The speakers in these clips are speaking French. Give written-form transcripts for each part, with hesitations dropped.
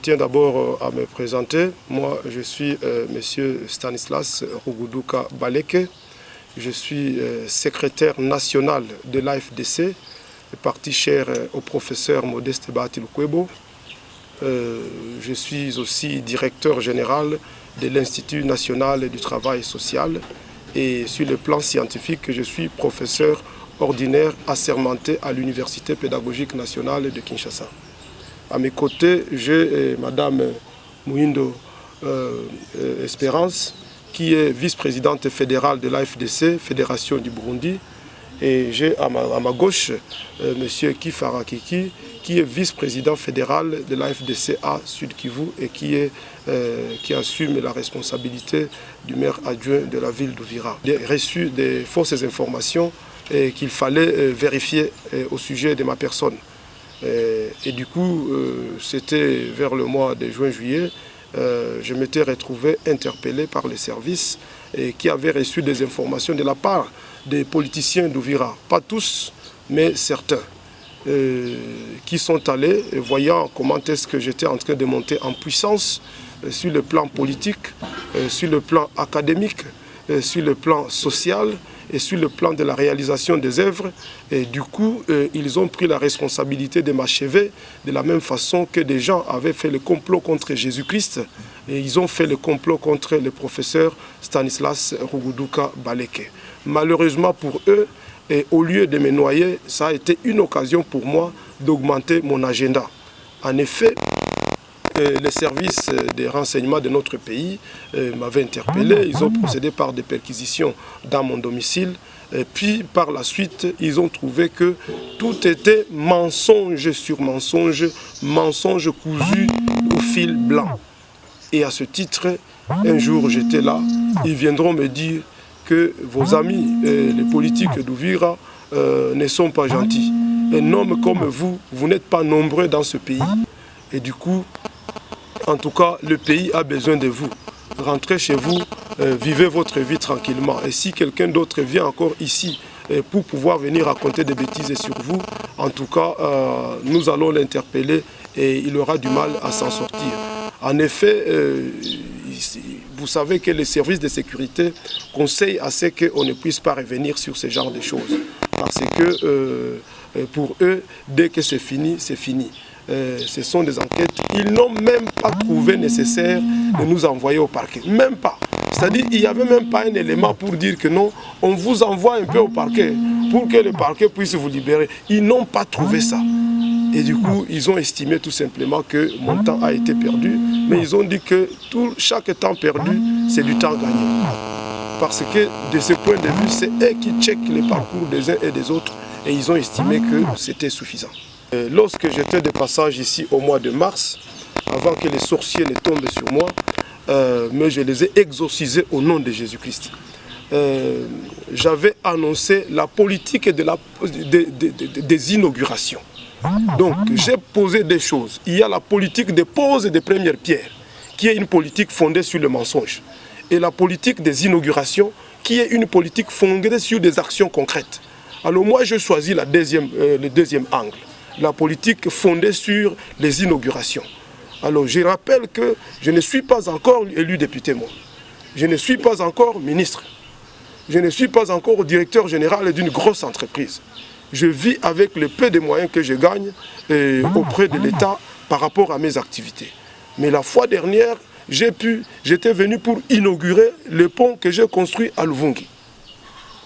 tiens d'abord à me présenter. Moi, je suis Monsieur Stanislas Ruguduka Baleke. Je suis secrétaire national de l'AFDC, parti cher au professeur Modeste Bahati Lukwebo. Je suis aussi directeur général de l'Institut national du travail social. Et sur le plan scientifique, je suis professeur ordinaire assermenté à l'Université pédagogique nationale de Kinshasa. À mes côtés, j'ai Madame Muhindo Espérance, qui est vice-présidente fédérale de l'AFDC, Fédération du Burundi. Et j'ai à ma gauche Monsieur Kifara Kiki, qui est vice-président fédéral de l'AFDC à Sud Kivu et qui assume la responsabilité du maire adjoint de la ville d'Uvira. J'ai reçu des fausses informations qu'il fallait vérifier au sujet de ma personne. Et du coup, c'était vers le mois de juin-juillet, je m'étais retrouvé interpellé par les services qui avaient reçu des informations de la part des politiciens d'Uvira. Pas tous, mais certains, qui sont allés, voyant comment est-ce que j'étais en train de monter en puissance sur le plan politique, sur le plan académique, sur le plan social, et sur le plan de la réalisation des œuvres. Et du coup, ils ont pris la responsabilité de m'achever de la même façon que des gens avaient fait le complot contre Jésus-Christ. Et ils ont fait le complot contre le professeur Stanislas Ruguduka Baleke. Malheureusement pour eux, et au lieu de me noyer, ça a été une occasion pour moi d'augmenter mon agenda. En effet, les services de renseignement de notre pays m'avaient interpellé. Ils ont procédé par des perquisitions dans mon domicile. Et puis, par la suite, ils ont trouvé que tout était mensonge sur mensonge, mensonge cousu au fil blanc. Et à ce titre, un jour, j'étais là. Ils viendront me dire que vos amis, les politiques d'Uvira, ne sont pas gentils. Un homme comme vous, vous n'êtes pas nombreux dans ce pays. Et du coup, en tout cas, le pays a besoin de vous. Rentrez chez vous, vivez votre vie tranquillement. Et si quelqu'un d'autre vient encore ici pour pouvoir venir raconter des bêtises sur vous, en tout cas, nous allons l'interpeller et il aura du mal à s'en sortir. En effet, vous savez que les services de sécurité conseillent à ce qu'on ne puisse pas revenir sur ce genre de choses. Parce que pour eux, dès que c'est fini, c'est fini. Ce sont des enquêtes. Ils n'ont même pas trouvé nécessaire de nous envoyer au parquet. Même pas. C'est-à-dire qu'il n'y avait même pas un élément pour dire que non, on vous envoie un peu au parquet pour que le parquet puisse vous libérer. Ils n'ont pas trouvé ça. Et du coup, ils ont estimé tout simplement que mon temps a été perdu. Mais ils ont dit que chaque temps perdu, c'est du temps gagné. Parce que de ce point de vue, c'est eux qui checkent les parcours des uns et des autres. Et ils ont estimé que c'était suffisant. Lorsque j'étais de passage ici au mois de mars, avant que les sorciers ne tombent sur moi, mais je les ai exorcisés au nom de Jésus-Christ. J'avais annoncé la politique des inaugurations. Donc j'ai posé des choses. Il y a la politique des poses et des premières pierres, qui est une politique fondée sur le mensonge. Et la politique des inaugurations, qui est une politique fondée sur des actions concrètes. Alors moi, je choisis le deuxième angle. La politique fondée sur les inaugurations. Alors je rappelle que je ne suis pas encore élu député, moi. Je ne suis pas encore ministre. Je ne suis pas encore directeur général d'une grosse entreprise. Je vis avec le peu de moyens que je gagne auprès de l'État par rapport à mes activités. Mais la fois dernière, j'étais venu pour inaugurer le pont que j'ai construit à Luvungi.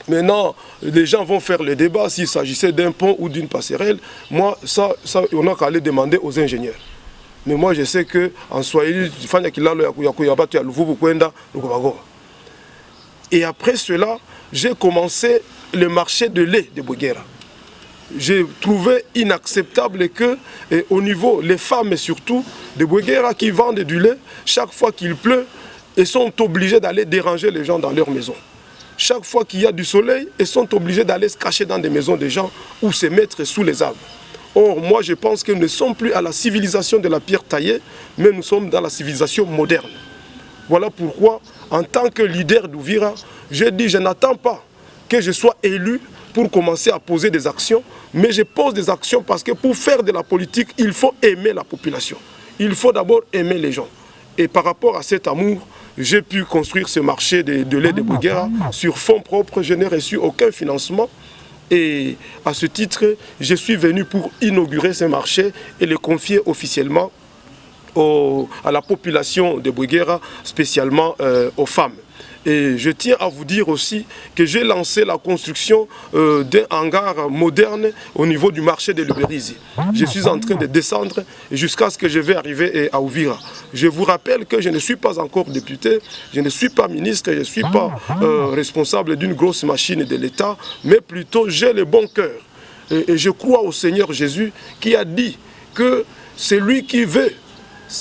Maintenant, les gens vont faire le débat s'il s'agissait d'un pont ou d'une passerelle. Moi, ça, on n'a qu'à aller demander aux ingénieurs. Mais moi, je sais qu'en Swahili, et après cela, j'ai commencé le marché de lait de Bouguera. J'ai trouvé inacceptable que, au niveau, les femmes surtout, de Bouguera qui vendent du lait, chaque fois qu'il pleut, elles sont obligées d'aller déranger les gens dans leur maison. Chaque fois qu'il y a du soleil, ils sont obligés d'aller se cacher dans des maisons des gens ou se mettre sous les arbres. Or, moi, je pense que nous ne sommes plus à la civilisation de la pierre taillée, mais nous sommes dans la civilisation moderne. Voilà pourquoi, en tant que leader d'Uvira, j'ai dit, je n'attends pas que je sois élu pour commencer à poser des actions, mais je pose des actions parce que pour faire de la politique, il faut aimer la population. il faut d'abord aimer les gens. Et par rapport à cet amour, j'ai pu construire ce marché de lait de Bouguera sur fonds propres. Je n'ai reçu aucun financement. Et à ce titre, je suis venu pour inaugurer ce marché et le confier officiellement à la population de Bouguera, spécialement aux femmes. Et je tiens à vous dire aussi que j'ai lancé la construction d'un hangar moderne au niveau du marché de Luberizi. Je suis en train de descendre jusqu'à ce que je vais arriver à Uvira. Je vous rappelle que je ne suis pas encore député, je ne suis pas ministre, je ne suis pas responsable d'une grosse machine de l'État, mais plutôt j'ai le bon cœur. Et je crois au Seigneur Jésus qui a dit que c'est lui qui veut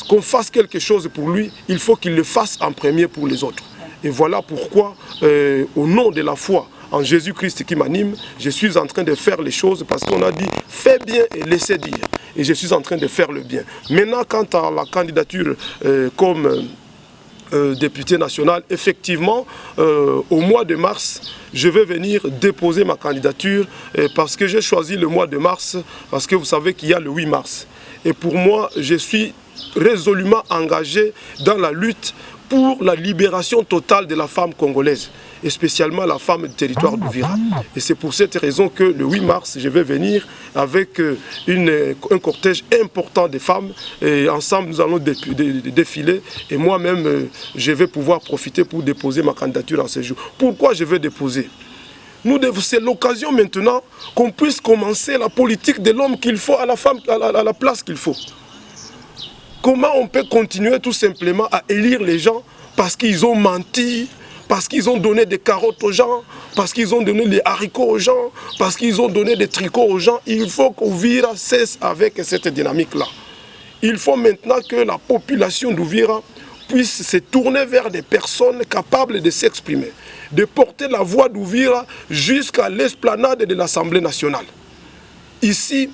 qu'on fasse quelque chose pour lui, il faut qu'il le fasse en premier pour les autres. Et voilà pourquoi, au nom de la foi en Jésus-Christ qui m'anime, je suis en train de faire les choses parce qu'on a dit « fais bien et laissez dire ». Et je suis en train de faire le bien. Maintenant, quant à la candidature comme député national, effectivement, au mois de mars, je vais venir déposer ma candidature parce que j'ai choisi le mois de mars, parce que vous savez qu'il y a le 8 mars. Et pour moi, je suis résolument engagé dans la lutte pour la libération totale de la femme congolaise, et spécialement la femme du territoire d'Uvira. Et c'est pour cette raison que le 8 mars, je vais venir avec un cortège important de femmes, et ensemble nous allons défiler, et moi-même je vais pouvoir profiter pour déposer ma candidature en ce jour. Pourquoi je vais déposer ? C'est l'occasion maintenant qu'on puisse commencer la politique de l'homme qu'il faut à la femme, à la place qu'il faut. Comment on peut continuer tout simplement à élire les gens parce qu'ils ont menti, parce qu'ils ont donné des carottes aux gens, parce qu'ils ont donné des haricots aux gens, parce qu'ils ont donné des tricots aux gens? Il faut qu'Uvira cesse avec cette dynamique-là. Il faut maintenant que la population d'Uvira puisse se tourner vers des personnes capables de s'exprimer, de porter la voix d'Uvira jusqu'à l'esplanade de l'Assemblée nationale. Ici,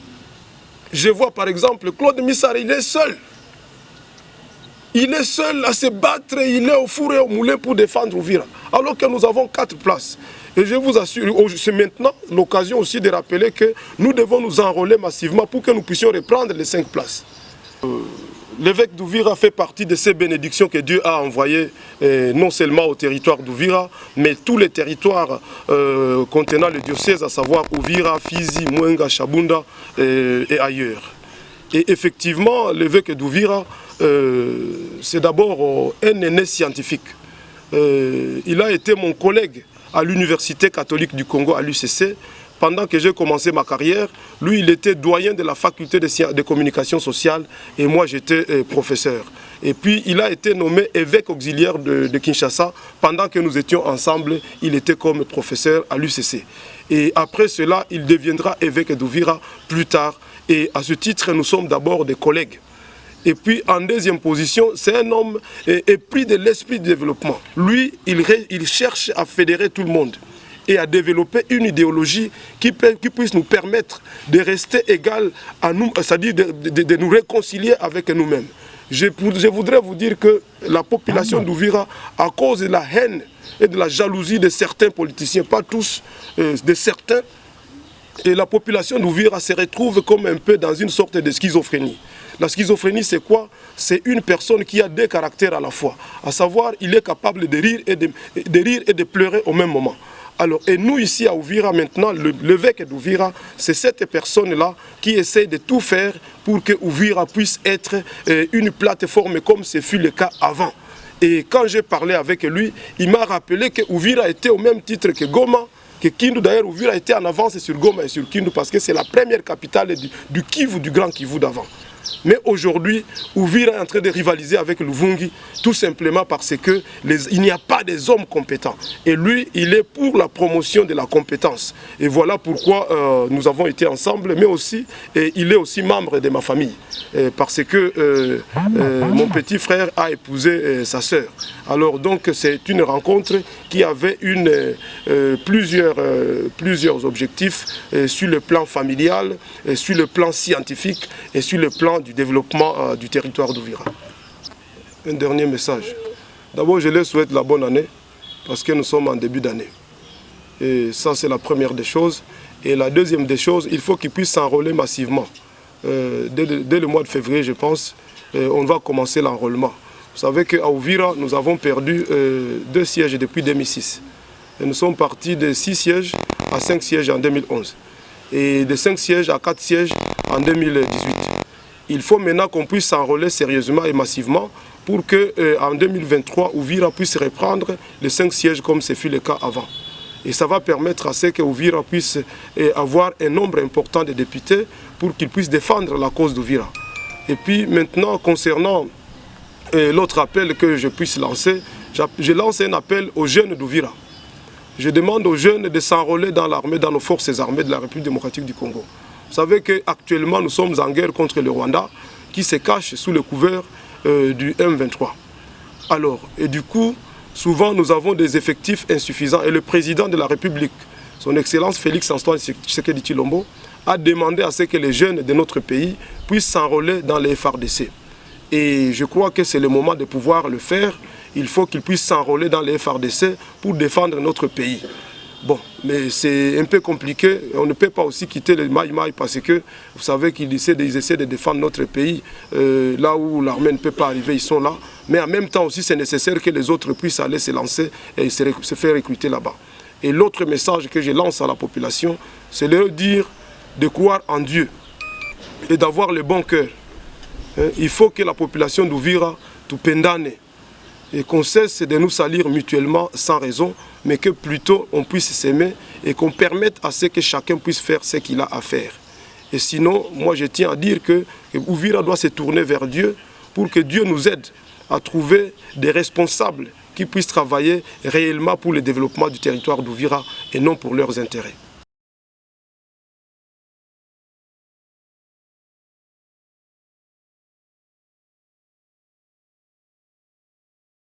je vois par exemple Claude Missar, il est seul. Il est seul à se battre, il est au four et au moulin pour défendre Uvira. Alors que nous avons 4 places. Et je vous assure, c'est maintenant l'occasion aussi de rappeler que nous devons nous enrôler massivement pour que nous puissions reprendre les 5 places. L'évêque d'Uvira fait partie de ces bénédictions que Dieu a envoyées non seulement au territoire d'Uvira, mais tous les territoires contenant le diocèse, à savoir Uvira, Fizi, Mwenga, Chabunda et ailleurs. Et effectivement, l'évêque d'Uvira, c'est d'abord un aîné scientifique. Il a été mon collègue à l'Université catholique du Congo, à l'UCC. Pendant que j'ai commencé ma carrière, lui, il était doyen de la faculté de communication sociale et moi, j'étais professeur. Et puis, il a été nommé évêque auxiliaire de Kinshasa. Pendant que nous étions ensemble, il était comme professeur à l'UCC. Et après cela, il deviendra évêque d'Uvira plus tard. Et à ce titre, nous sommes d'abord des collègues. Et puis, en deuxième position, c'est un homme épris de l'esprit de développement. Lui, il cherche à fédérer tout le monde et à développer une idéologie qui puisse nous permettre de rester égal à nous, c'est-à-dire de nous réconcilier avec nous-mêmes. Je voudrais vous dire que la population d'Uvira, à cause de la haine et de la jalousie de certains politiciens, pas tous, de certains, et la population d'Uvira se retrouve comme un peu dans une sorte de schizophrénie. La schizophrénie, c'est quoi? C'est une personne qui a 2 caractères à la fois. À savoir, il est capable de rire et de pleurer au même moment. Alors, et nous ici à Uvira maintenant, l'évêque d'Uvira, c'est cette personne-là qui essaie de tout faire pour que Uvira puisse être une plateforme comme ce fut le cas avant. Et quand j'ai parlé avec lui, il m'a rappelé que Uvira était au même titre que Goma, que Kindu. D'ailleurs, Uvira était en avance sur Goma et sur Kindu parce que c'est la première capitale du Kivu, du Grand Kivu d'avant. Mais aujourd'hui, Uvira est en train de rivaliser avec Luvungi, tout simplement parce qu'il n'y a pas des hommes compétents. Et lui, il est pour la promotion de la compétence. Et voilà pourquoi nous avons été ensemble, mais aussi, il est aussi membre de ma famille. Parce que mon petit frère a épousé sa sœur. Alors donc, c'est une rencontre qui avait plusieurs objectifs sur le plan familial, sur le plan scientifique et sur le plan du développement du territoire d'Uvira. Un dernier message. D'abord, je leur souhaite la bonne année parce que nous sommes en début d'année. Et ça, c'est la première des choses. Et la deuxième des choses, il faut qu'ils puissent s'enrôler massivement dès le mois de février, je pense, on va commencer l'enrôlement. Vous savez qu'à Uvira, nous avons perdu 2 sièges depuis 2006. Et nous sommes partis de 6 sièges à 5 sièges en 2011. Et de 5 sièges à 4 sièges en 2018. Il faut maintenant qu'on puisse s'enrôler sérieusement et massivement pour qu'en 2023, Uvira puisse reprendre les 5 sièges comme ce fut le cas avant. Et ça va permettre à ce que Uvira puisse avoir un nombre important de députés pour qu'ils puissent défendre la cause d'Uvira. Et puis maintenant, concernant l'autre appel que je puisse lancer, je lance un appel aux jeunes d'Uvira. Je demande aux jeunes de s'enrôler dans l'armée, dans nos forces armées de la République démocratique du Congo. Vous savez qu'actuellement, nous sommes en guerre contre le Rwanda qui se cache sous le couvert du M23. Alors, et du coup, souvent nous avons des effectifs insuffisants et le président de la République, son Excellence Félix-Antoine Tshisekedi Tshilombo, a demandé à ce que les jeunes de notre pays puissent s'enrôler dans les FARDC. Et je crois que c'est le moment de pouvoir le faire. Il faut qu'ils puissent s'enrôler dans les FARDC pour défendre notre pays. Bon, mais c'est un peu compliqué. On ne peut pas aussi quitter les Maï-Maï parce que vous savez qu'ils essaient de défendre notre pays. Là où l'armée ne peut pas arriver, ils sont là. Mais en même temps aussi, c'est nécessaire que les autres puissent aller se lancer et se faire recruter là-bas. Et l'autre message que je lance à la population, c'est de leur dire de croire en Dieu et d'avoir le bon cœur. Il faut que la population d'Uvira, Tupendane, et qu'on cesse de nous salir mutuellement sans raison, mais que plutôt on puisse s'aimer et qu'on permette à ce que chacun puisse faire ce qu'il a à faire. Et sinon, moi je tiens à dire que Uvira doit se tourner vers Dieu pour que Dieu nous aide à trouver des responsables qui puissent travailler réellement pour le développement du territoire d'Uvira et non pour leurs intérêts.